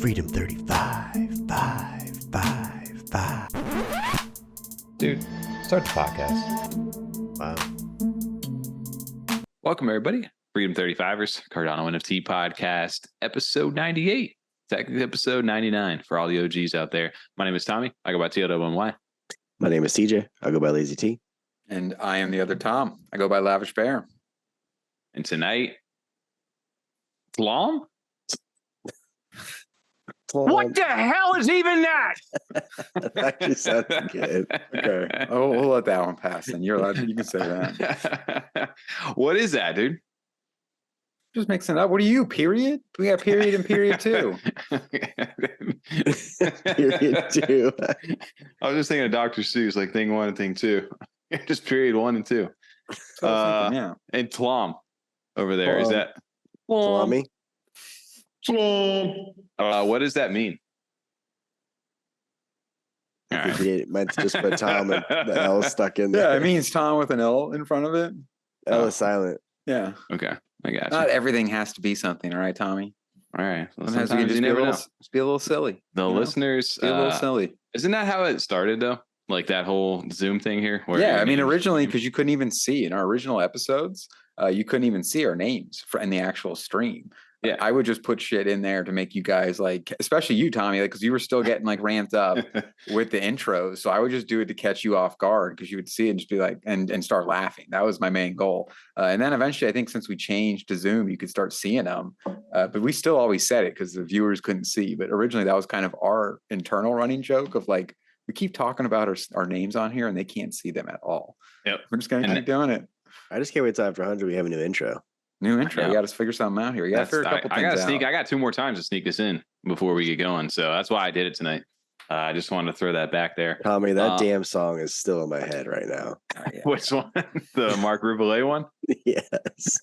Freedom 35, 5, 5, 5. Dude, start the podcast. Wow. Welcome, everybody. Freedom 35ers, Cardano NFT podcast, episode 98. Technically, episode 99 for all the OGs out there. My name is Tommy. I go by TLWNY. My name is TJ. I go by Lazy T. And I am the other Tom. I go by Lavish Bear. And tonight, Tlom? What the hell is even that? That actually sounds good. Okay. Oh, we'll let that one pass. And you're allowed to, you can say that. What is that, dude? Just mixing it up. What are you, period? We got period and period too. Period two. I was just thinking of Dr. Seuss, like thing one and thing two. Just period 1 and 2. Yeah. And Tlom over there. Is that Salami? what does that mean? All right. He meant to just put Tom and the L stuck in there. Yeah, it means Tom with an L in front of it. L is silent. Yeah. Okay, I got you. Not everything has to be something, all right, Tommy? All right. Well, Sometimes you can just be a little silly. The listeners, Be a little silly. isn't that how it started though? Like that whole Zoom thing here? Yeah, I mean, originally, because you couldn't even see in our original episodes, you couldn't even see our names in the actual stream. Yeah, I would just put shit in there to make you guys like, especially you, Tommy, like because you were still getting like ramped up with the intros. So I would just do it to catch you off guard because you would see it and just be like, and start laughing. That was my main goal. And then eventually, I think since we changed to Zoom, you could start seeing them. But we still always said it because the viewers couldn't see. But originally, that was kind of our internal running joke of like, we keep talking about our names on here and they can't see them at all. Yep. We're just gonna keep doing it. I just can't wait till after 100 we have a new intro. New intro. Yeah. We got to figure something out here. We got to figure a couple I things gotta sneak. out. I got 2 more times to sneak this in before we get going. So that's why I did it tonight. I just wanted to throw that back there. Tommy, that damn song is still in my head right now. Which one? The Mark Rubelet one? Yes.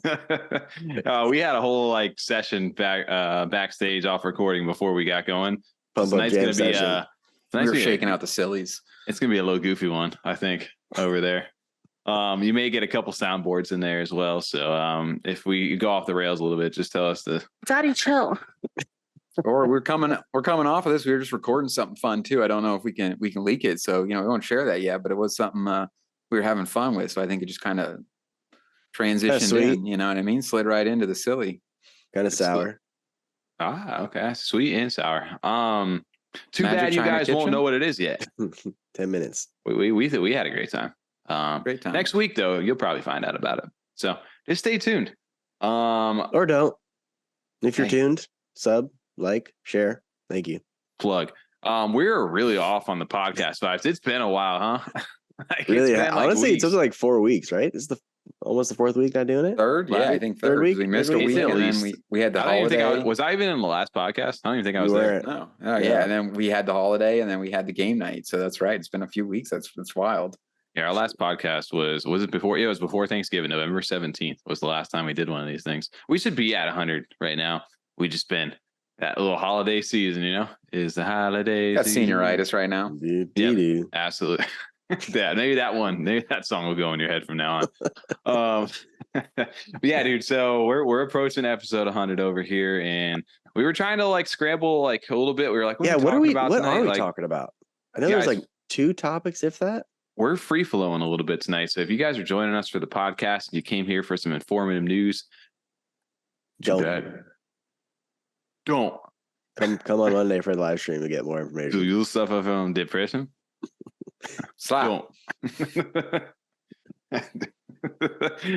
We had a whole like session backstage off recording before we got going. Pump up Tonight's jam gonna be session. We were shaking out the sillies. It's gonna be a little goofy one, I think, over there. You may get a couple soundboards in there as well. So if we go off the rails a little bit, just tell us to Daddy, chill. Or we're coming off of this. We were just recording something fun too. I don't know if we can leak it. So we won't share that yet. But it was something we were having fun with. So I think it just kind of transitioned in. You know what I mean? Slid right into the silly. Kind of sour. Okay, sweet and sour. Too Magic bad you China guys won't Kitchen? know what it is yet. 10 minutes. We had a great time. Great time. Next week though, you'll probably find out about it. So just stay tuned. Or don't. If you're Hey. tuned, sub, like, share. Thank you. Plug. We're really off on the podcast vibes. It's been a while, huh? Like, Really, it's been, like, honestly, weeks. it took like 4 weeks, right? This is almost the 4th week not doing it. Third, yeah, I think third. week? We missed a Third week, week? and At then we had the I don't even think holiday. was I even in the last podcast? I don't even think I was You there. weren't. No, oh, Yeah. yeah, and then we had the holiday, and then we had the game night. So that's right. It's been a few weeks. That's wild. Yeah, our last podcast was it before? Yeah, it was before Thanksgiving. November 17th was the last time we did one of these things. We should be at 100 right now. We just been that little holiday season, is the holiday Got season. senioritis right now. Dude. Absolutely. Yeah, maybe that song will go in your head from now on. But yeah, dude. So we're approaching episode 100 over here, and we were trying to like scramble like a little bit. We were like, What are talking we about What tonight? are we Like, talking about? I know guys- there's like 2 topics, if that. we're free flowing a little bit tonight. So if you guys are joining us for the podcast, and you came here for some informative news, don't Come on Monday for the live stream to get more information. do you suffer from depression? Slap. Don't.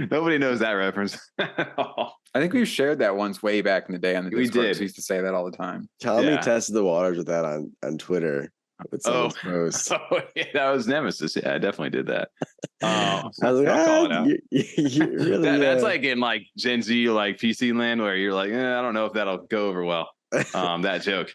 Nobody knows that reference. I think we've shared that once way back in the day on the We Discord. did. We used to say that all the time. Tommy Yeah. tested the waters with that on Twitter with someone's post. Oh, yeah, that was Nemesis. Yeah, I definitely did that. I was like, I'll call it out. you really, That's like in like Gen Z, like PC land, where you're like, I don't know if that'll go over well. That joke,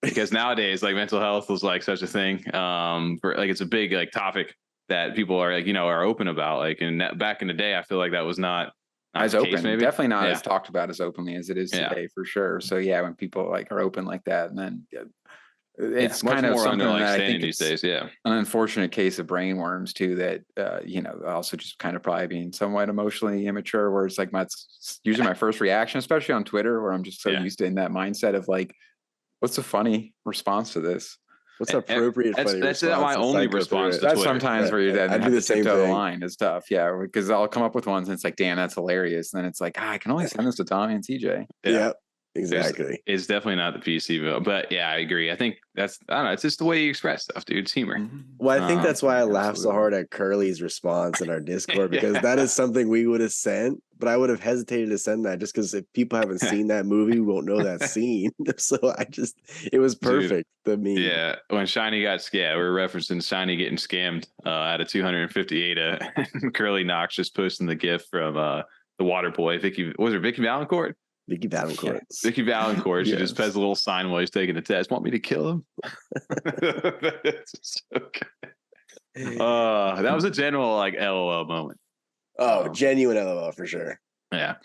because nowadays, like mental health was like such a thing. For like it's a big like topic that people are like are open about. Like back in the day, I feel like that was not As the open, case, maybe. definitely not Yeah. as talked about as openly as it is Yeah. today, for sure. So yeah, when people like are open like that, and then it's much kind of more something under, like, that I standing think these it's days. Yeah. an unfortunate case of brainworms too. That also just kind of probably being somewhat emotionally immature. Where it's like usually my first reaction, especially on Twitter, where I'm just so Yeah. used to in that mindset of like What's a funny response to this? What's appropriate? That's my only response to That's Twitter. sometimes where you then I have do to the same tiptoe the thing. line. It's tough, yeah, because I'll come up with ones and it's like, damn, that's hilarious. And then it's like, I can only send this to Tommy and TJ. Yeah, exactly. It's definitely not the PC bill, but yeah, I agree. I think I don't know. It's just the way you express stuff, dude. It's humor. Well, I think that's why I laughed so hard at Curly's response in our Discord, because that is something we would have sent, but I would have hesitated to send that just because if people haven't seen that movie, we won't know that scene. So it was perfect. Dude, yeah, when Shiny got scammed, we're referencing Shiny getting scammed out of 250 ADA. Curly Knox just posting the GIF from the water boy, Vicky Valancourt? Vicky Valancourt. Vicky Valancourt. She just has a little sign while he's taking a test. Want me to kill him? That's so good. That was a general like LOL moment. Genuine LOL for sure. Yeah.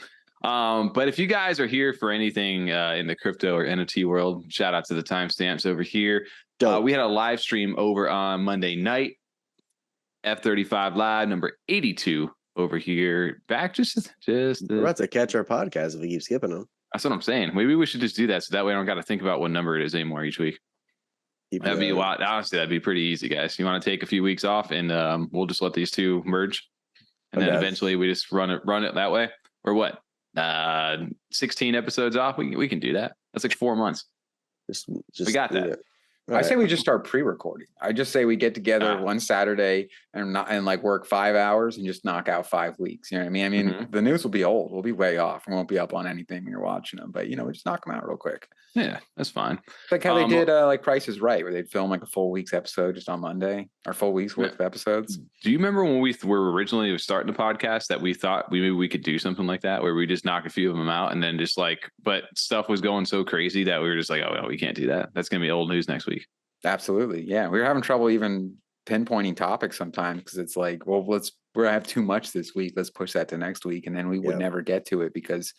But if you guys are here for anything in the crypto or NFT world, shout out to the timestamps over here. We had a live stream over on Monday night. F35 Live number 82 over here. Back we're about to catch our podcast if we keep skipping them. That's what I'm saying. Maybe we should just do that so that way I don't got to think about what number it is anymore each week. That'd be wild. Honestly, that'd be pretty easy, guys. You want to take a few weeks off and we'll just let these two merge, and then eventually we just run it that way. Or what? 16 episodes off. We can do that. That's like 4 months. We got that. I say we just start pre-recording. I just say we get together one Saturday and like work 5 hours and just knock out 5 weeks. You know what I mean? The news will be old. We'll be way off. We won't be up on anything when you're watching them. But we just knock them out real quick. Yeah, that's fine. It's like how they did like Price is Right, where they'd film like a full week's episode just on Monday, or full week's worth of episodes. Do you remember when we were originally starting the podcast that we thought maybe we could do something like that, where we just knock a few of them out and then just like, but stuff was going so crazy that we were just like, oh, no, we can't do that. That's going to be old news next week. Absolutely. Yeah. We were having trouble even pinpointing topics sometimes because it's like, well, we're have too much this week. Let's push that to next week. And then we would never get to it because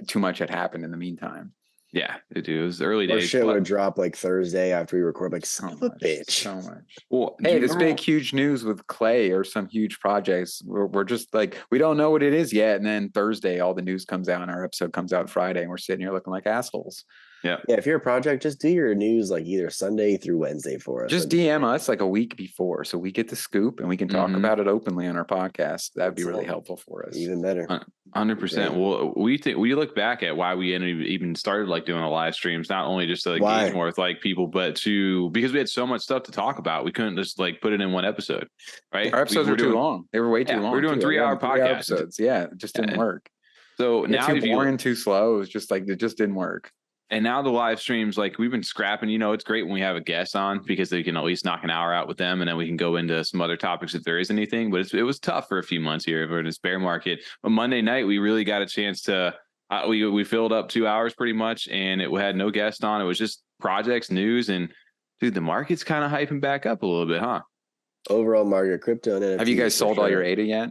too much had happened in the meantime. Yeah, it was early days. Or shit would drop like Thursday after we record, like son of a bitch. So much. Well, hey, this big, huge news with Clay or some huge projects. We're just like, we don't know what it is yet. And then Thursday, all the news comes out and our episode comes out Friday and we're sitting here looking like assholes. Yeah. If you're a project, just do your news like either Sunday through Wednesday for us. Just DM us like a week before so we get the scoop and we can talk about it openly on our podcast. That would be really helpful for us. Even better. 100%. Well, we look back at why we even started like doing the live streams, not only just to like engage more with like people, but because we had so much stuff to talk about. We couldn't just like put it in one episode, right? Our episodes were too long. They were way too long. We're doing 3-hour podcast episodes. Yeah, it just didn't work. So now too boring, too slow. It was just like, it just didn't work. And now the live streams, like we've been scrapping, it's great when we have a guest on because they can at least knock an hour out with them. And then we can go into some other topics if there is anything. But it was tough for a few months here in this bear market. But Monday night, we really got a chance to, we filled up 2 hours pretty much. And it had no guest on. It was just projects, news. And dude, the market's kind of hyping back up a little bit, huh? Overall market, crypto and NFTs. Have you guys sold all your ADA yet?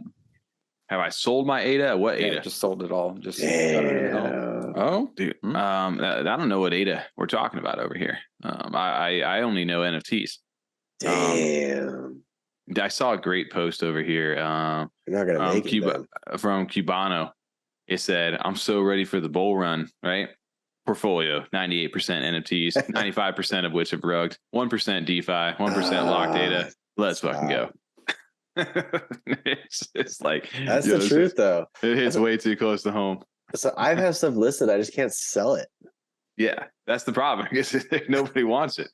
Have I sold my ADA? What ADA? Just sold it all. Just oh, dude. I don't know what ADA we're talking about over here. I only know NFTs. Damn. I saw a great post over here. You're not gonna make it from Cubano. It said, "I'm so ready for the bull run." Right? Portfolio 98% NFTs, 95% of which have rugged, 1% DeFi, 1% locked data. Let's fucking go. it's like that's the truth though. It hits way too close to home. So I have stuff listed, I just can't sell it. Yeah, that's the problem. I guess nobody wants it.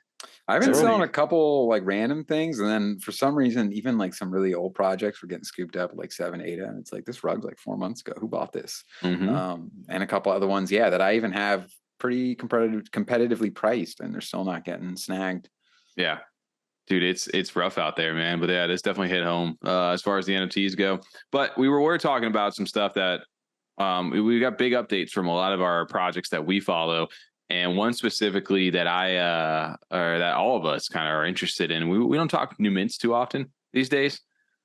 I've been selling a couple like random things, and then for some reason, even like some really old projects were getting scooped up like 7, 8, and it's like this rug's like 4 months ago. Who bought this? And a couple other ones, that I even have pretty competitively priced, and they're still not getting snagged. Yeah. Dude, it's rough out there, man. But yeah, this definitely hit home as far as the NFTs go. But we were talking about some stuff that we got big updates from a lot of our projects that we follow, and one specifically that or that all of us kind of are interested in. We don't talk new mints too often these days,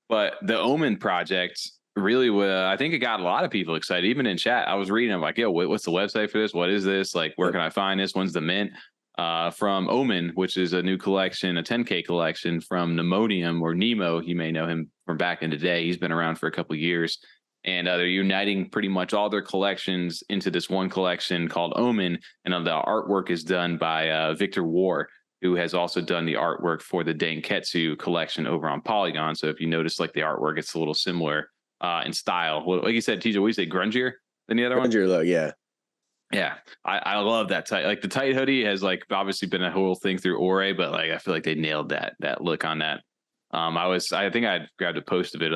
but the OMEN project really, I think it got a lot of people excited. Even in chat, I was reading, I'm like, yo, what's the website for this? What is this? Like, where can I find this? When's the mint? From OMEN, which is a new collection, a 10K collection from Nemodium or Nemo. You may know him from back in the day. He's been around for a couple of years. and they're uniting pretty much all their collections into this one collection called OMEN, and the artwork is done by Victor War, who has also done the artwork for the Denketsu collection over on Polygon. So if you notice, like the artwork, it's a little similar in style. Well, like you said, TJ, what do you say, grungier than the other one? Grungier look, yeah. Yeah, I love that tight. Like the tight hoodie has like obviously been a whole thing through Ore, but like I feel like they nailed that look on that. I think I grabbed a post of it.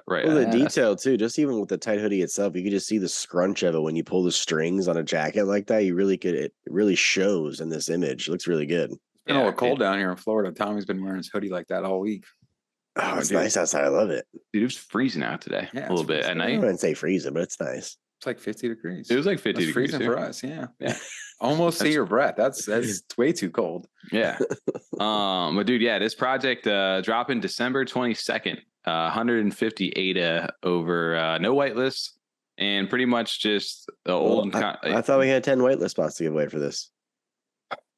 Right. Well, the detail too, just even with the tight hoodie itself, you could just see the scrunch of it when you pull the strings on a jacket like that. You really could. It really shows in this image. It looks really good. It's been a little cold down here in Florida. Tommy's been wearing his hoodie like that all week. Oh, it's nice outside. I love it. Dude, it was freezing out today. Yeah, a little bit at night. I wouldn't say freezing, but it's nice. It's like 50 degrees. It was like 50 That's degrees freezing here. for us. Yeah. Almost see your breath. That's way too cold. Yeah. But dude, yeah, this project dropping December 22nd, 150 ADA over no whitelist, and pretty much just the old. I thought we had 10 whitelist spots to give away for this.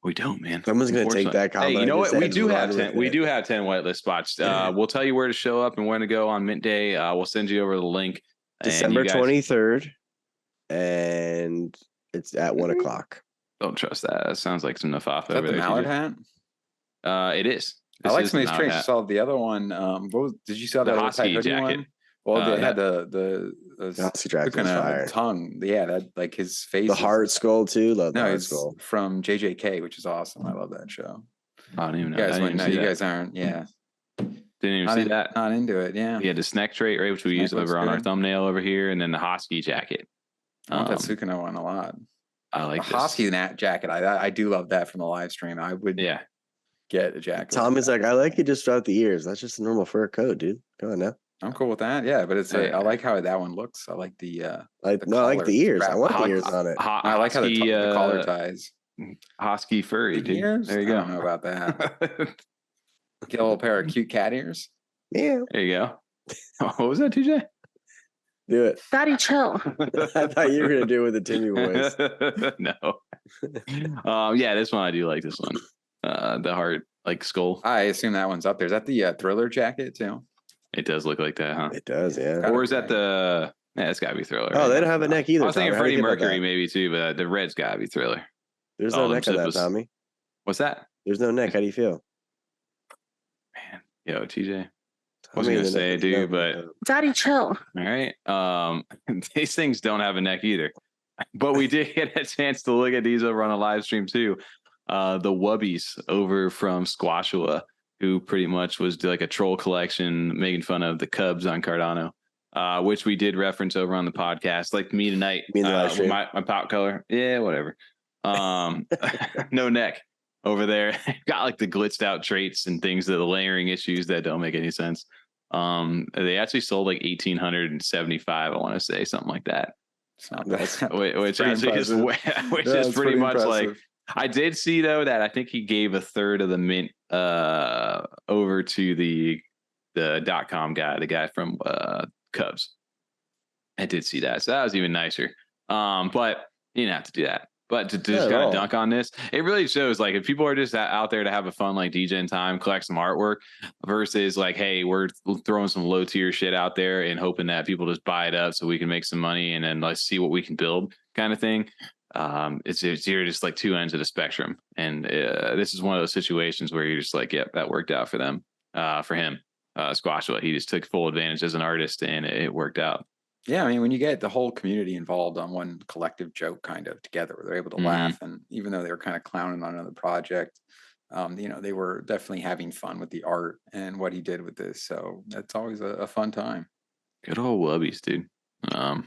We don't, man. Someone's gonna take that comment. Hey, you know what? We do have 10. We do have 10 whitelist spots. We'll tell you where to show up and when to go on mint day. We'll send you over the link. December 23rd, and it's at 1 o'clock. Don't trust that. That sounds like some NFAFA. Is that the mallard hat? It is. I like some of these traits. I saw the other one. Did you see the husky jacket? One? Well, they had the husky jacket was fire. Tongue. Yeah, that like his face. The heart skull too. Love the heart skull from JJK, which is awesome. I love that show. I don't even know. You guys aren't. Yeah. Didn't even see that. Not into it. Yeah. He had the snack trait, right, which we use over on our thumbnail over here, and then the husky jacket. I want that Sukino one a lot. I like the husky jacket. I do love that from the live stream. I would get a jacket. Tom is like, I like it just throughout the ears. That's just a normal fur coat, dude. Come on now. I'm cool with that. Yeah, but it's I like how that one looks. I like the I like the ears. I want the ears on it. I like how the collar ties. Husky furry, dude. Ears? There you go. I don't know about that. Get a little pair of cute cat ears. Yeah. There you go. What was that, TJ? Do it. Daddy, chill. I thought you were going to do it with the Timmy voice. No. Yeah, this one, I do like this one. The heart, like skull. I assume that one's up there. Is that the Thriller jacket too? It does look like that, huh? It does, yeah. Or is that the... Yeah, it's got to be Thriller. Oh, they don't have a neck either. I was thinking Freddie Mercury maybe too, but the red's got to be Thriller. There's no neck on that, Tommy. What's that? There's no neck. How do you feel? Man, yo, TJ. Wasn't gonna say it, dude, but Daddy, chill. All right. These things don't have a neck either, but we did get a chance to look at these over on the live stream too. The Wubys over from Squashua, who pretty much was like a troll collection making fun of the Cubs on Cardano, which we did reference over on the podcast. Like me tonight, my pop color, yeah, whatever. No neck over there. Got like the glitched out traits and things that the layering issues that don't make any sense. They actually sold like 1,875. I want to say something like that. Which actually is pretty much impressive. Like I did see though that I think he gave a third of the mint over to the .com guy, the guy from Cubs. I did see that, so that was even nicer. But you didn't have to do that. But to just kind of dunk on this, it really shows like if people are just out there to have a fun like DJ in time, collect some artwork versus like, hey, we're throwing some low tier shit out there and hoping that people just buy it up so we can make some money and then let's see what we can build kind of thing. It's you're just like two ends of the spectrum. And this is one of those situations where you're just like, yep, that worked out for them, for him. Squashua, he just took full advantage as an artist and it worked out. Yeah, I mean, when you get the whole community involved on one collective joke kind of together, where they're able to laugh, and even though they were kind of clowning on another project, they were definitely having fun with the art and what he did with this. So that's always a fun time. Good old Wubys, dude. I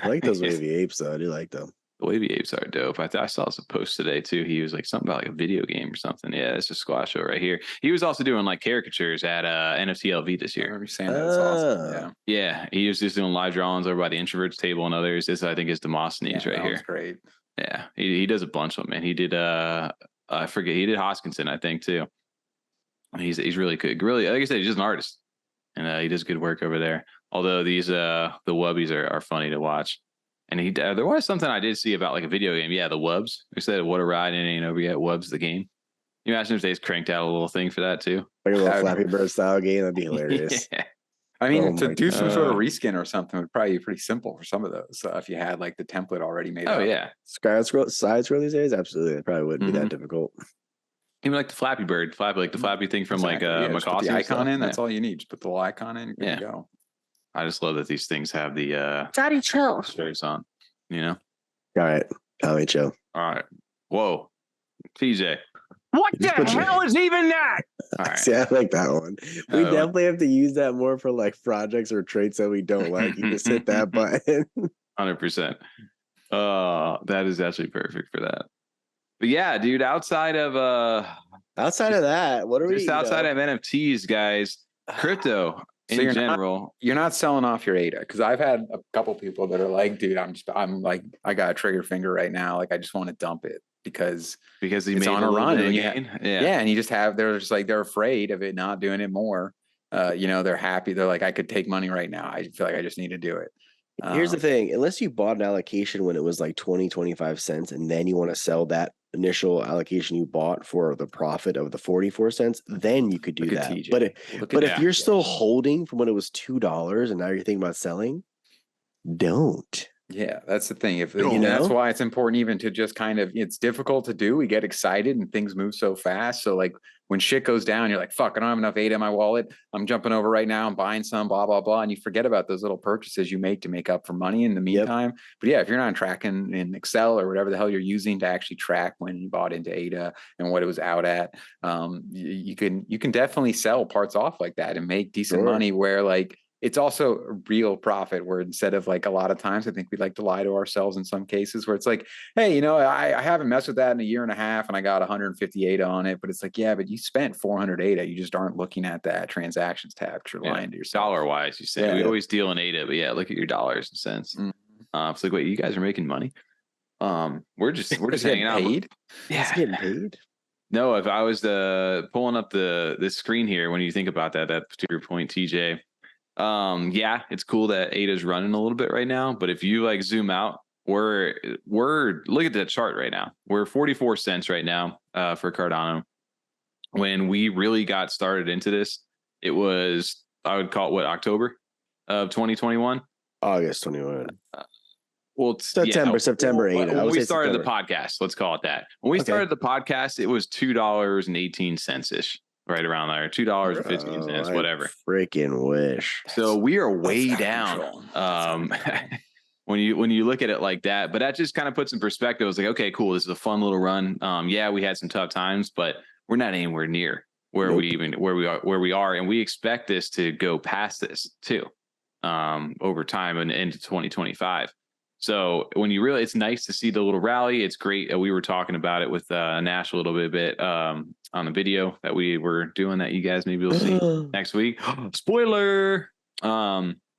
like those wavy apes, though. I do like them. The wavy apes are dope. I saw some post today too. He was like something about like a video game or something. Yeah, it's a Squashua right here. He was also doing like caricatures at NFT LV this year. I remember you saying that's awesome. Yeah. He was just doing live drawings over by the Introverts table and others. This I think is Demosthenes right here. Great. Yeah, he does a bunch of them, man. He did I forget. He did Hoskinson, I think too. He's really good. Really, like I said, he's just an artist, and he does good work over there. Although these the Wubbies are funny to watch. And there was something I did see about like a video game. Yeah, the Wubs. We said, what a ride, and ain't over yet. Wubs, the game. You imagine if they just cranked out a little thing for that too? Like a little Flappy Bird style game. That'd be hilarious. Yeah. I mean, Oh to my do some sort of God. reskin or something would probably be pretty simple for some of those. If you had like the template already made Oh up. yeah. side scroll these days, absolutely. It probably wouldn't be that difficult. Even like the Flappy Bird, like the Flappy thing from Exactly. Yeah, just put Macassar the and icon stuff. in. That's all you need. Just put the little icon in. You're good Yeah. to go. I just love that these things have the Daddy chill. stripes on. You know. All right, Tommy, chill. All right. Whoa, TJ. What the Just put your- hell is even that? All right. See, I like that one. We Oh. definitely have to use that more for like projects or traits that we don't like. You just hit that button. 100%. That is actually perfect for that. But yeah, dude, outside of that, what are we? just outside of NFTs, guys, crypto So in you're general. You're not selling off your ADA, because I've had a couple people that are like, dude, I'm like, I got a trigger finger right now. Like, I just want to dump it because he it's made on a a little run bit of and a yeah, gain. yeah, and you just have, they're just like, they're afraid of it not doing it more. They're happy. They're like, I could take money right now. I feel like I just need to do it. Here's the thing, unless you bought an allocation when it was like 20, 25 cents, and then you want to sell that initial allocation you bought for the profit of the 44 cents, then you could do Look at that. TJ. But if Yeah. you're still holding from when it was $2 and now you're thinking about selling, don't. Yeah, that's the thing. If You that's know? why it's important even to just kind of, it's difficult to do. We get excited and things move so fast. So like when shit goes down, you're like, fuck, I don't have enough ADA in my wallet. I'm jumping over right now. I'm buying some, blah, blah, blah. And you forget about those little purchases you make up for money in the meantime. But yeah, if you're not tracking in Excel or whatever the hell you're using to actually track when you bought into ADA and what it was out at, you can definitely sell parts off like that and make decent money where like, it's also a real profit where instead of like a lot of times, I think we like to lie to ourselves in some cases where it's like, hey, I haven't messed with that in a year and a half and I got 150 ADA on it, but it's like, yeah, but you spent 400 ADA. You just aren't looking at that transactions tab because you're lying to yourself. Dollar wise, you say we always deal in ADA, but yeah, look at your dollars and cents. It's like, wait, you guys are making money? We're just hanging out. Paid? Yeah, it's getting paid. No, if I was pulling up this screen here, when you think about that particular point, TJ. Yeah, it's cool that ADA's running a little bit right now, but if you like zoom out, we're look at the chart right now. We're 44 cents right now for Cardano. When we really got started into this, it was, I would call it October of 2021. August 21. Well, September 8. When we started the podcast, let's call it that. When we started the podcast, it was $2.18 ish. Right around there, $2.15, whatever. Freaking wish. So we are way down. When you look at it like that, but that just kind of puts in perspective. It's like, okay, cool. This is a fun little run. Yeah, we had some tough times, but we're not anywhere near where we are, and we expect this to go past this too, over time and into 2025. So when you really, it's nice to see the little rally. It's great. We were talking about it with Nash a little bit on the video that we were doing that you guys maybe will see next week. Spoiler.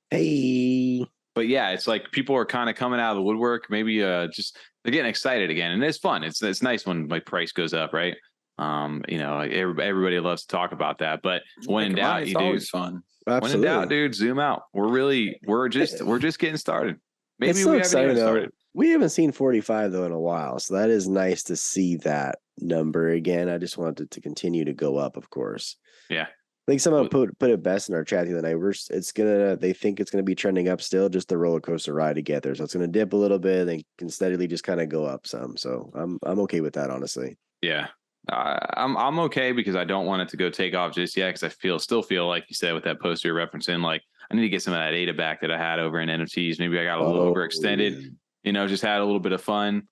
Hey. But yeah, it's like people are kind of coming out of the woodwork. Maybe just they're getting excited again, and it's fun. It's nice when like price goes up, right? Like everybody loves to talk about that. But when in doubt, it's you do. always fun. Absolutely. When in doubt, dude, zoom out. We're just getting started. Maybe it's so we haven't even started. We haven't seen 45 though in a while, so that is nice to see that number again. I just wanted it to continue to go up, of course. Yeah. I think someone put it best in our chat the other night. They think it's gonna be trending up still, just the roller coaster ride to get there. So it's gonna dip a little bit, then can steadily just kind of go up some. So I'm okay with that, honestly. Yeah. I'm okay because I don't want it to go take off just yet, because I still feel like you said with that post you're referencing, like I need to get some of that ADA back that I had over in NFTs. Maybe I got a little overextended, just had a little bit of fun.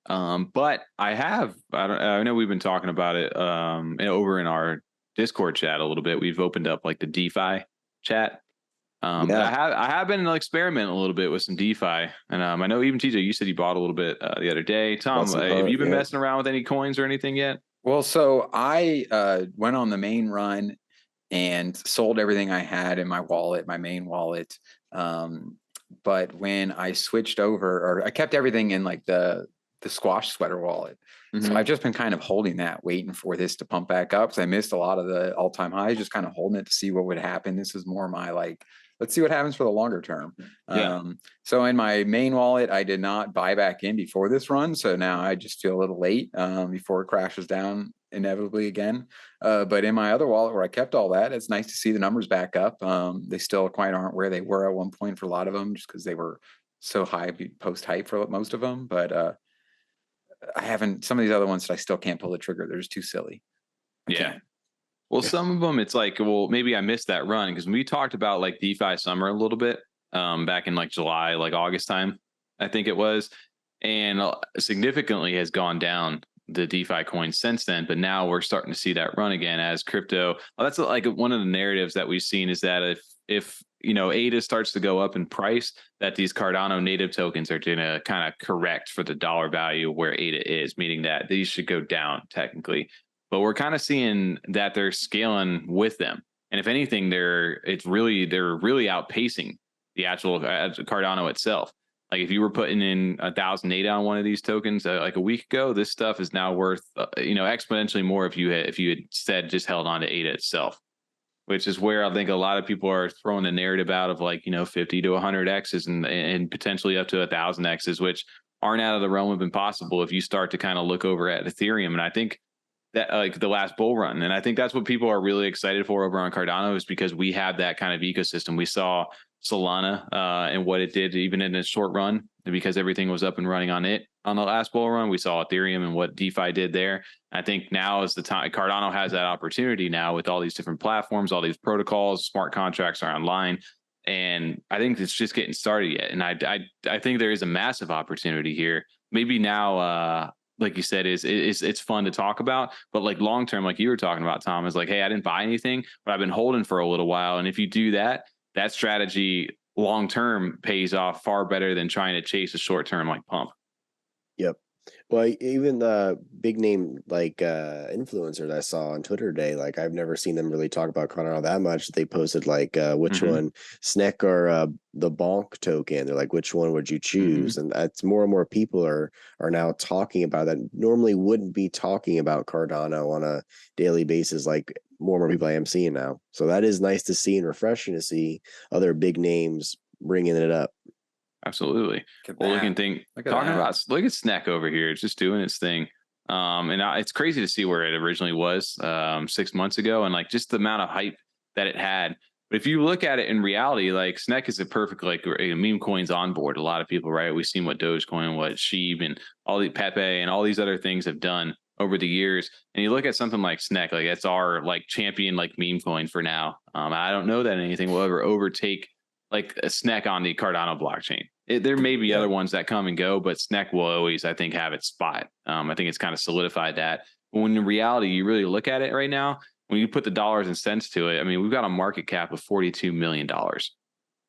But I know we've been talking about it over in our Discord chat a little bit. We've opened up like the DeFi chat. I have been experimenting a little bit with some DeFi, and I know even TJ, you said you bought a little bit the other day. Tom, have you been messing around with any coins or anything yet? Well, so I went on the main run and sold everything I had in my wallet, my main wallet. But when I switched over, or I kept everything in like the Squash sweater wallet. Mm-hmm. So I've just been kind of holding that, waiting for this to pump back up. So I missed a lot of the all-time highs, just kind of holding it to see what would happen. This is more my let's see what happens for the longer term. So in my main wallet, I did not buy back in before this run. So now I just feel a little late before it crashes down inevitably again. But in my other wallet where I kept all that, it's nice to see the numbers back up. They still quite aren't where they were at one point for a lot of them, just because they were so high post hype for most of them. But I haven't, some of these other ones that I still can't pull the trigger. They're just too silly. Yeah. Well, some of them, it's like, well, maybe I missed that run, because we talked about like DeFi summer a little bit back in like July, like August time, I think it was, and significantly has gone down the DeFi coins since then. But now we're starting to see that run again as crypto. Well, that's like one of the narratives that we've seen, is that if you know, ADA starts to go up in price, that these Cardano native tokens are going to kind of correct for the dollar value where ADA is, meaning that these should go down technically. But we're kind of seeing that they're scaling with them, and if anything, they're really outpacing the actual Cardano itself. Like if you were putting in 1,000 ADA on one of these tokens like a week ago, this stuff is now worth exponentially more if you had said just held on to ADA itself, which is where I think a lot of people are throwing the narrative out of 50 to 100 X's and potentially up to 1,000 X's, which aren't out of the realm of impossible if you start to kind of look over at Ethereum. And I think that like the last bull run, and I think that's what people are really excited for over on Cardano, is because we have that kind of ecosystem. We saw Solana and what it did even in a short run, because everything was up and running on it on the last bull run. We saw Ethereum and what DeFi did there. I think now is the time. Cardano has that opportunity now with all these different platforms, all these protocols, smart contracts are online, and I think it's just getting started yet. And I think there is a massive opportunity here. Maybe now, like you said, it's fun to talk about, but like long term, like you were talking about, Tom, is like, hey, I didn't buy anything, but I've been holding for a little while, and if you do that strategy long term pays off far better than trying to chase a short term like pump. Yep. Well, even the big name like influencers I saw on Twitter today, like I've never seen them really talk about Cardano that much. They posted like which one, SNEC or the Bonk token. They're like, which one would you choose? And that's more and more people are now talking about that. Normally wouldn't be talking about Cardano on a daily basis, like more and more people I am seeing now. So that is nice to see and refreshing to see other big names bringing it up. Absolutely. Well, look at SNEC over here. It's just doing its thing. And it's crazy to see where it originally was 6 months ago, and like just the amount of hype that it had. But if you look at it in reality, like SNEC is a perfect like meme coins on board. A lot of people, right? We've seen what Dogecoin, what Sheeb, and all the Pepe and all these other things have done over the years. And you look at something like SNEC, like that's our like champion like meme coin for now. I don't know that anything will ever overtake like a SNEC on the Cardano blockchain. There may be other ones that come and go, but SNEC will always, I think, have its spot. I think it's kind of solidified that. But when in reality, you really look at it right now, when you put the dollars and cents to it, I mean, we've got a market cap of $42 million,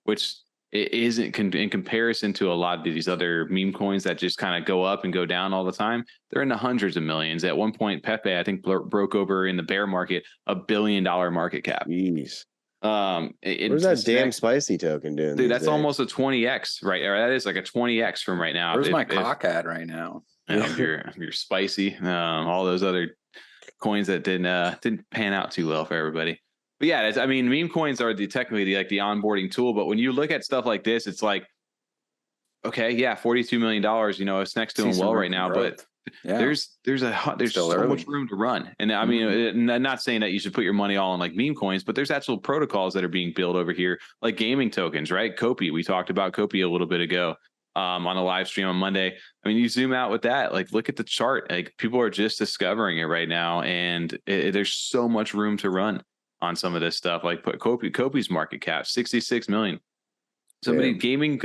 which it isn't in comparison to a lot of these other meme coins that just kind of go up and go down all the time. They're in the hundreds of millions. At one point, Pepe, I think, broke over in the bear market $1 billion market cap. Jeez. Where's that damn spicy token doing? Dude, that's almost a 20x, right? Or that is like a 20x from right now. Where's my cock at right now? You're spicy. All those other coins that didn't pan out too well for everybody. But yeah, I mean, meme coins are technically the onboarding tool. But when you look at stuff like this, it's like, okay, yeah, $42 million. You know, SNEC's doing well right now, but there's so much room to run. And I mean, I'm not saying that you should put your money all in like meme coins, but there's actual protocols that are being built over here, like gaming tokens, right? Kopi, we talked about Kopi a little bit ago on a live stream on Monday. I mean, you zoom out with that, like look at the chart, like people are just discovering it right now, and there's so much room to run on some of this stuff. Like put Kopi's market cap 66 million. Gaming,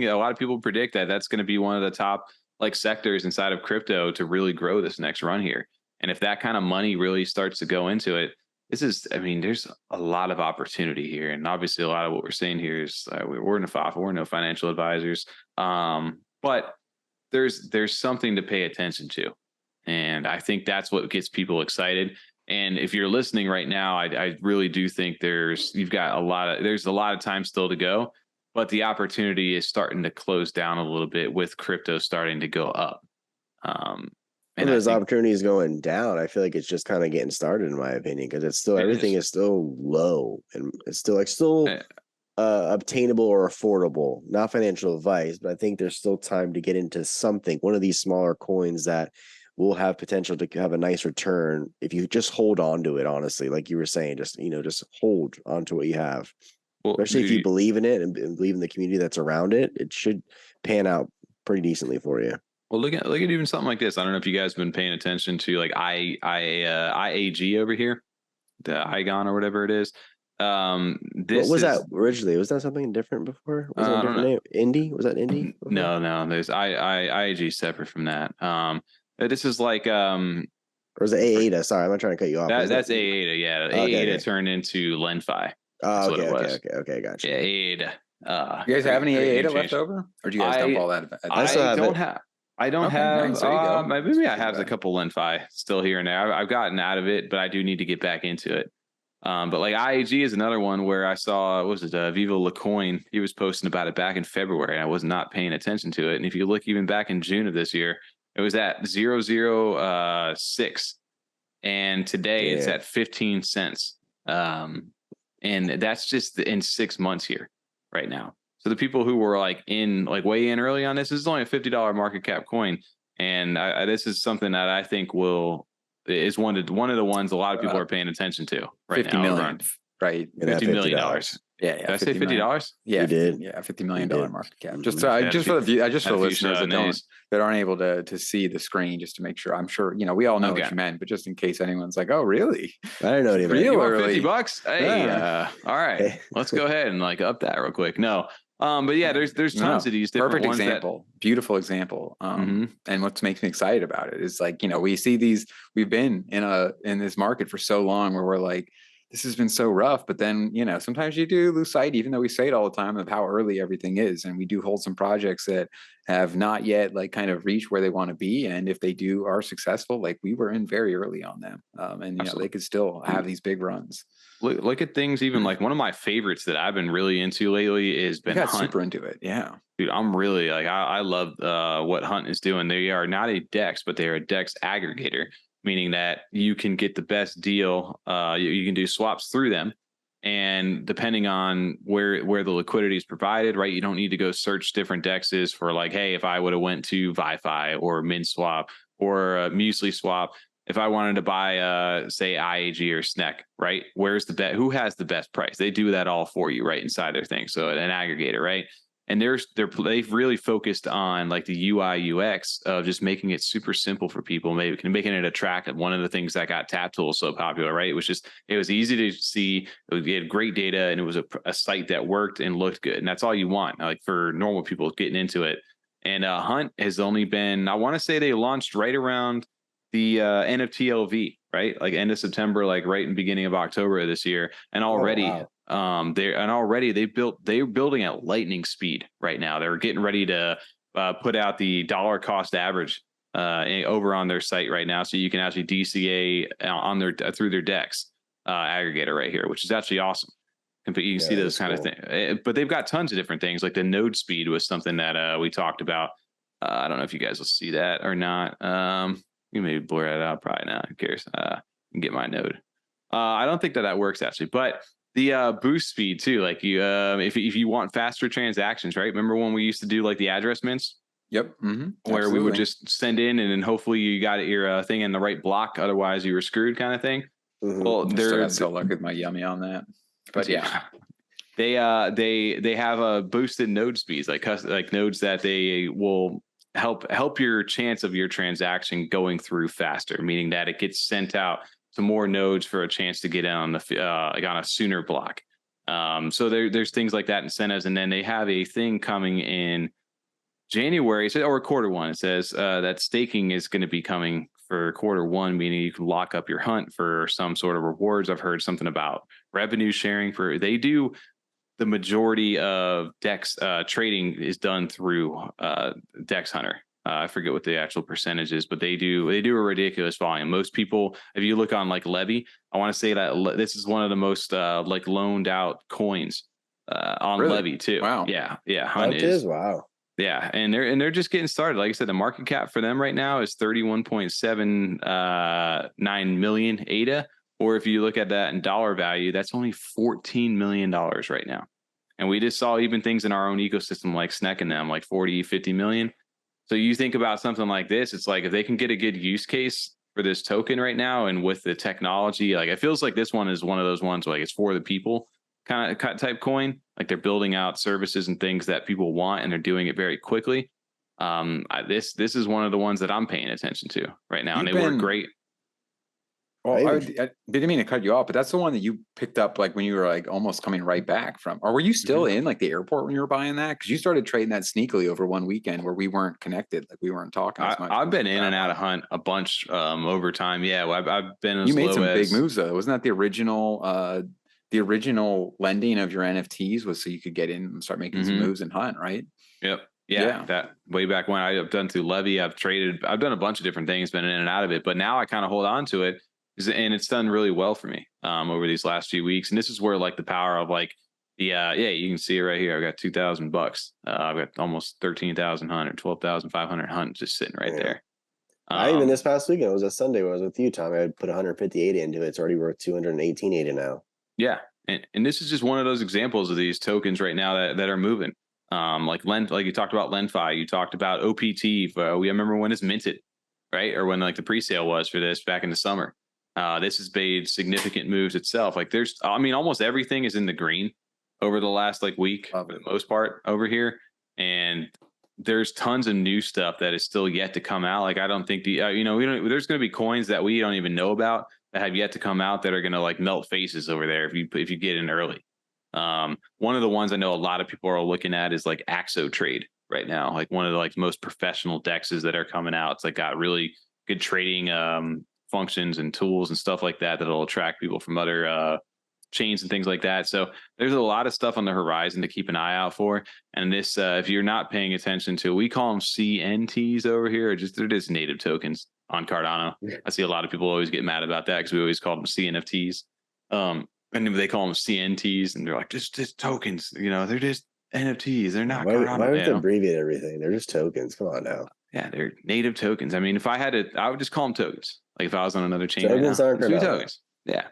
a lot of people predict that that's going to be one of the top like sectors inside of crypto to really grow this next run here. And if that kind of money really starts to go into it, there's a lot of opportunity here. And obviously a lot of what we're saying here is we're NFAFA, we're no financial advisors. But there's something to pay attention to. And I think that's what gets people excited. And if you're listening right now, I really do think there's a lot of time still to go. But the opportunity is starting to close down a little bit with crypto starting to go up. And there's opportunities going down. I feel like it's just kind of getting started, in my opinion, because it's still everything is still low, and it's still obtainable or affordable. Not financial advice, but I think there's still time to get into something. One of these smaller coins that will have potential to have a nice return if you just hold on to it. Honestly, like you were saying, just just hold on to what you have. Well, Especially if you believe in it and believe in the community that's around it, it should pan out pretty decently for you. Well, look at even something like this. I don't know if you guys have been paying attention to like IAG over here, the IGON or whatever it is. What was that originally? Was that something different before? Was that a different name? Indie? Was that Indie? No, there's IAG separate from that. This is like or was it AADA? Sorry, I'm not trying to cut you off. That's AADA, yeah. AADA turned into LenFi. Oh, okay, gotcha. Yeah, AADA. You guys have any AADA left over, or do you guys dump all that? I don't have. Nice. There you go. Maybe I have a couple LenFi still here and there. I've gotten out of it, but I do need to get back into it. But like IAG is another one where I saw, what was it, Viva LaCoin? He was posting about it back in February. And I was not paying attention to it. And if you look even back in June of this year, it was at 0.006, and today it's at 15 cents. And that's just in 6 months here right now. So the people who were like way in early on this is only a $50 market cap coin, and this is something that I think is one of the ones a lot of people are paying attention to right 50 now. Million, right? $50 million. Yeah. Did I say $50? Yeah, you did. Yeah, $50 million market cap. Just for the listeners that aren't able to see the screen, just to make sure. I'm sure we all know what you meant, but just in case anyone's like, "Oh, really?" I don't know what you meant. You want $50? Hey, all right, let's go ahead and up that real quick. No. But yeah, there's tons of these different perfect example, beautiful example. And what makes me excited about it is we see these. We've been in this market for so long where we're like, this has been so rough, but then, sometimes you do lose sight, even though we say it all the time, of how early everything is. And we do hold some projects that have not yet kind of reached where they want to be. And if they are successful, we were in very early on them. And they could still have these big runs. Look at things even one of my favorites that I've been really into lately is been Hunt. Super into it. Yeah. Dude, I'm really I love what Hunt is doing. They are not a DEX, but they are a DEX aggregator, meaning that you can get the best deal. You can do swaps through them. And depending on where the liquidity is provided, right, you don't need to go search different DEXs for hey, if I would have went to ViFi or MinSwap or MuesliSwap, if I wanted to buy, say, IAG or SNEC, right, where's the bet? Who has the best price? They do that all for you, right, inside their thing. So an aggregator, right? And they've really focused on the UI UX of just making it super simple for people, making it attractive. One of the things that got TapTool so popular, right? It was easy to see. It had great data, and it was a site that worked and looked good. And that's all you want, for normal people getting into it. And Hunt has only been, I want to say they launched right around the NFT LV, right? End of September, right in the beginning of October of this year. And already, they're building at lightning speed right now. They're getting ready to put out the dollar cost average over on their site right now, so you can actually DCA on through their DEX aggregator right here, which is actually awesome. But you can see those kind of things. But they've got tons of different things. The node speed was something that we talked about. I don't know if you guys will see that or not. You may blur that out, probably not. Who cares? Get my node. I don't think that works actually, but the boost speed too. If you want faster transactions, right? Remember when we used to do the address mints? Yep. Where we would just send in, and then hopefully you got your thing in the right block. Otherwise, you were screwed, kind of thing. Well, they're still luck with my yummy on that, but yeah. They have a boosted node speeds, nodes that they will help your chance of your transaction going through faster, meaning that it gets sent out to more nodes for a chance to get in on the on a sooner block. So there's things like that, incentives, and then they have a thing coming in January, or quarter one. It says that staking is going to be coming for quarter one, meaning you can lock up your Hunt for some sort of rewards. I've heard something about revenue sharing they do. The majority of DEX trading is done through DexHunter. I forget what the actual percentage is, but they do a ridiculous volume. Most people, if you look on Levy, I want to say that this is one of the most loaned out coins on Levy too. Wow. Yeah. Hunt is wow. Yeah, and they're just getting started. Like I said, the market cap for them right now is 31.79 million ADA. Or if you look at that in dollar value, that's only $14 million right now. And we just saw even things in our own ecosystem like SNEC and them, 40, 50 million. So you think about something like this, it's like if they can get a good use case for this token right now, and with the technology, like it feels like this one is one of those ones where, like, it's for the people kind of type coin. Like they're building out services and things that people want, and they're doing it very quickly. This is one of the ones that I'm paying attention to right now, and they work great. Well, I didn't mean to cut you off, but that's the one that you picked up like when you were like almost coming right back from, or were you still in like the airport when you were buying that? Because you started trading that sneakily over one weekend where we weren't connected, like we weren't talking as much. I've been in and out of Hunt a bunch over time. Yeah, I've been as you made low some as big moves though. Wasn't that the original lending of your NFTs was so you could get in and start making some moves in Hunt, right? Yep. Yeah, that way back when I've done through Levy, I've done a bunch of different things, been in and out of it, but now I kind of hold on to it, and it's done really well for me over these last few weeks. And this is where like the power of like you can see it right here. I've got $2,000. I've got almost 13,100, 12,500 Hunt just sitting right there. I even this past weekend, it was a Sunday where I was with you, Tom. I put 150.80 into it. It's already worth 218.80 now. Yeah, and this is just one of those examples of these tokens right now that are moving. Like you talked about LendFi, you talked about OPT. We remember when it's minted, right? Or when like the pre-sale was for this back in the summer. This has made significant moves itself. Like almost everything is in the green over the last like week for the most part over here. And there's tons of new stuff that is still yet to come out. Like I don't think there's going to be coins that we don't even know about that have yet to come out that are going to like melt faces over there if you get in early. One of the ones I know a lot of people are looking at is like Axo Trade right now, like one of the like most professional dexes that are coming out. It's like got really good trading functions and tools and stuff like that that'll attract people from other chains and things like that. So there's a lot of stuff on the horizon to keep an eye out for. And this, if you're not paying attention to, we call them CNTs over here, they're just native tokens on Cardano. I see a lot of people always get mad about that because we always call them CNFTs. And they call them CNTs, and they're like, just tokens, they're just NFTs. They're not Cardano. Why would they abbreviate everything? They're just tokens. Come on now. Yeah, they're native tokens. I mean, if I had to, I would just call them tokens. Like if I was on another chain, tokens aren't tokens. Yeah.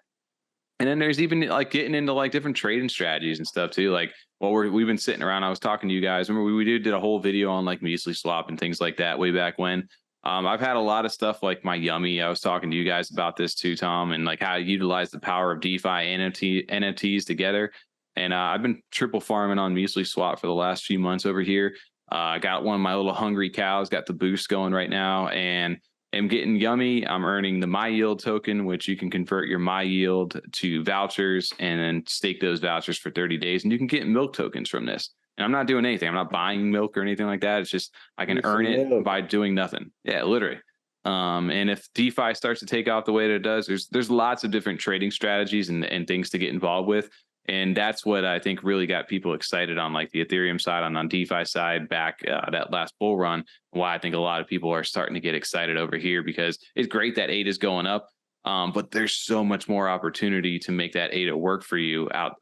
And then there's even like getting into like different trading strategies and stuff too. Like we've been sitting around. I was talking to you guys. Remember we did a whole video on like MuesliSwap and things like that way back when. I've had a lot of stuff like my Yummy. I was talking to you guys about this too, Tom, and like how to utilize the power of DeFi NFTs together. And I've been triple farming on MuesliSwap for the last few months over here. I got one of my little hungry cows, got the boost going right now, and am getting Yummy. I'm earning the My Yield token, which you can convert your My Yield to vouchers and then stake those vouchers for 30 days. And you can get milk tokens from this. And I'm not doing anything. I'm not buying milk or anything like that. It's just I can earn it by doing nothing. Yeah, literally. And if DeFi starts to take off the way that it does, there's lots of different trading strategies and things to get involved with. And that's what I think really got people excited on like the Ethereum side, on DeFi side back that last bull run. Why I think a lot of people are starting to get excited over here, because it's great that ADA is going up. But there's so much more opportunity to make that ADA work for you out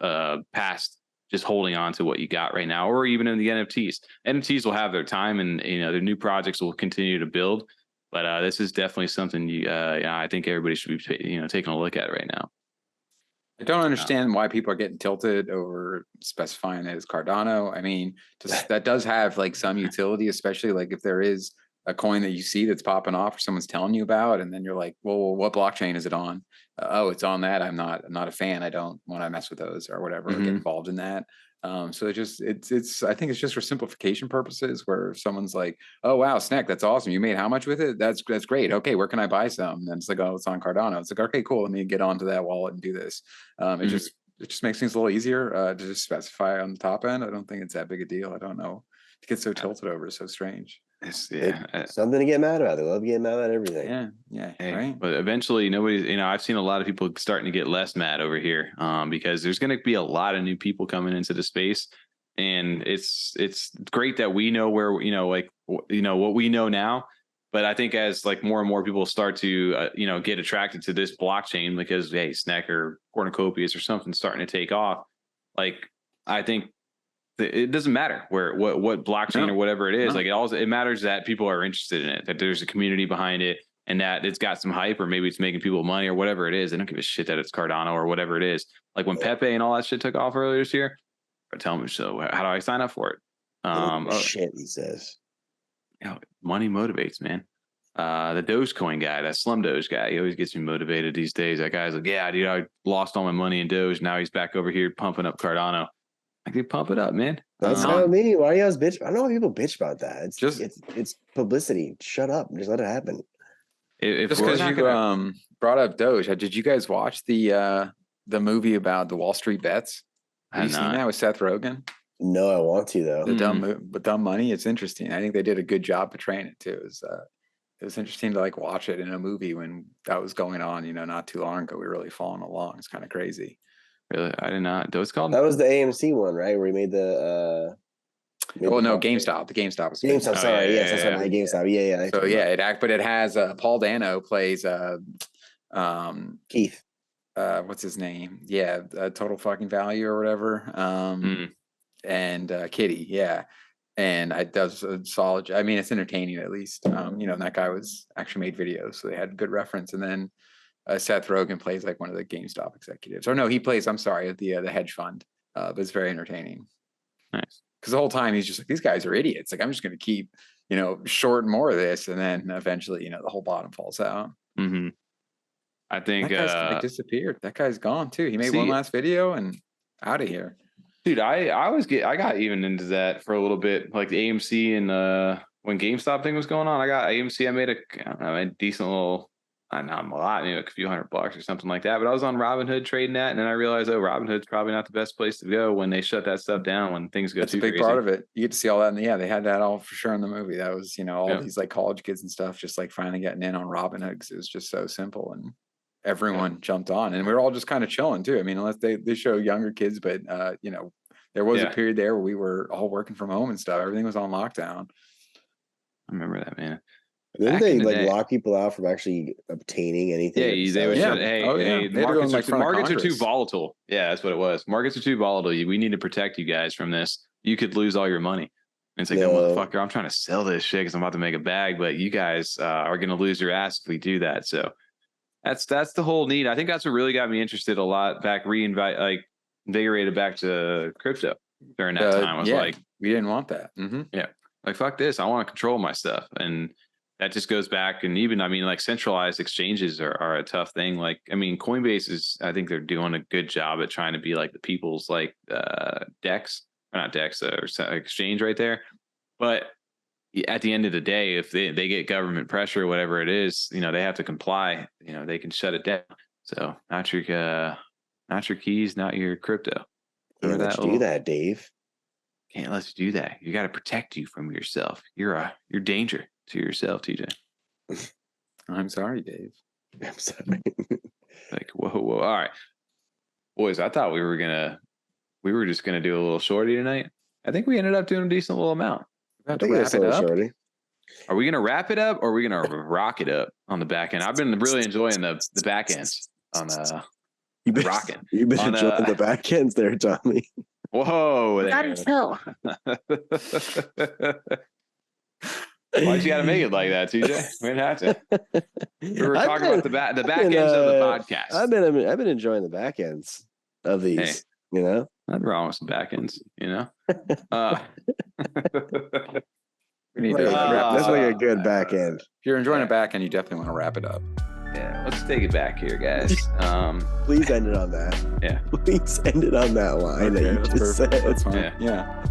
past just holding on to what you got right now, or even in the NFTs. NFTs will have their time, and their new projects will continue to build. But this is definitely something I think everybody should be taking a look at right now. I don't understand why people are getting tilted over specifying it as Cardano. I mean, that does have like some utility, especially like if there is a coin that you see that's popping off or someone's telling you about, and then you're like, well, what blockchain is it on? Oh, it's on that. I'm not a fan. I don't want to mess with those or whatever, or get involved in that. So it's I think it's just for simplification purposes, where someone's like, oh wow, Snack, that's awesome. You made how much with it? That's great. Okay, where can I buy some? And it's like, oh, it's on Cardano. It's like, okay, cool. Let me get onto that wallet and do this. It just makes things a little easier to just specify on the top end. I don't think it's that big a deal. I don't know. To get so tilted over is so strange. Something to get mad about. They love getting mad about everything. Yeah, hey, right. But eventually, nobody. I've seen a lot of people starting to get less mad over here, because there's going to be a lot of new people coming into the space, and it's great that we know where what we know now. But I think as like more and more people start to get attracted to this blockchain, because hey, Snack or Cornucopias or something starting to take off, like I think. It doesn't matter what blockchain or whatever it is. Like it matters that people are interested in it, that there's a community behind it, and that it's got some hype, or maybe it's making people money or whatever it is. They don't give a shit that it's Cardano or whatever it is. Like when Pepe and all that shit took off earlier this year, tell me, so how do I sign up for it? Shit, he says. money motivates, man. The Dogecoin guy, that Slum Doge guy, he always gets me motivated these days. That guy's like, yeah, dude, I lost all my money in Doge. Now he's back over here pumping up Cardano. I could pump it up, man. That's how I mean. Why do you guys bitch? I don't know why people bitch about that. It's Just- it's publicity. Shut up. Just let it happen. If Just we're because not you gonna- brought up Doge, did you guys watch the movie about the Wall Street bets? Have you seen that with Seth Rogen? No, I want to though. The dumb money. It's interesting. I think they did a good job portraying it too. It was interesting to like watch it in a movie when that was going on. Not too long ago. We were really following along. It's kind of crazy. Really, I did not. What's called? That was the AMC one, right? Where he made the. No, GameStop. The GameStop was GameStop. Sorry, yes, that's right. GameStop. Yeah. So yeah, but it has Paul Dano plays Keith. What's his name? Yeah, Total Fucking Value or whatever. And Kitty, yeah. And it does a solid. I mean, it's entertaining at least. And that guy was actually made videos, so they had good reference. And then Seth Rogen plays like one of the GameStop executives. Or no, he plays. I'm sorry, the hedge fund. But it's very entertaining. Nice. Because the whole time he's just like, these guys are idiots. Like, I'm just going to keep, short more of this, and then eventually, the whole bottom falls out. Mm-hmm. I think that guy's kind of disappeared. That guy's gone too. He made one last video and out of here. Dude, I got even into that for a little bit, like the AMC and when GameStop thing was going on. I got AMC. I made a decent little, not a lot, a few $100 or something like that. But I was on Robinhood trading that, and then I realized, Robinhood's probably not the best place to go when they shut that stuff down, when things go That's too a big crazy. part of it. You get to see all that, and they had that all for sure in the movie. That was, all these like college kids and stuff, just like finally getting in on Robinhood because it was just so simple, and everyone jumped on, and we were all just kind of chilling too. I mean, unless they show younger kids, but there was a period there where we were all working from home and stuff. Everything was on lockdown. I remember that, man. Didn't they like lock people out from actually obtaining anything? Yeah, they would. Hey, the markets are too volatile. Yeah, that's what it was. Markets are too volatile. We need to protect you guys from this. You could lose all your money. And it's like, no, motherfucker, I'm trying to sell this shit because I'm about to make a bag, but you guys are going to lose your ass if we do that. So that's the whole need. I think that's what really got me interested a lot back, invigorated back to crypto during that time. I was like, we didn't want that. Yeah. Like, fuck this. I want to control my stuff. And that just goes back. And even, centralized exchanges are a tough thing. Like, Coinbase is, I think they're doing a good job at trying to be like the people's Dex, or not Dex, or exchange right there. But at the end of the day, if they get government pressure, whatever it is, they have to comply, they can shut it down. So not your keys, not your crypto. Can't let you do that, Dave. Can't let you do that. You got to protect you from yourself. You're danger to yourself, TJ. I'm sorry, Dave. I'm sorry. Like, whoa. All right. Boys, I thought we were just gonna do a little shorty tonight. I think we ended up doing a decent little amount. We have to wrap it up. Shorty. Are we gonna wrap it up or are we gonna rock it up on the back end? I've been really enjoying the back ends on rocking. You've been enjoying the back ends there, Tommy. Whoa. That is so. Why'd you gotta make it like that, TJ? We didn't have to. We were talking about the back ends of the podcast. I've been enjoying the back ends of these. Nothing wrong with some back ends, We need to that's like a good back end. If you're enjoying a back end, you definitely want to wrap it up. Yeah, let's take it back here, guys. Please end it on that. Yeah. Please end it on that line that you just said. That's fine. Yeah.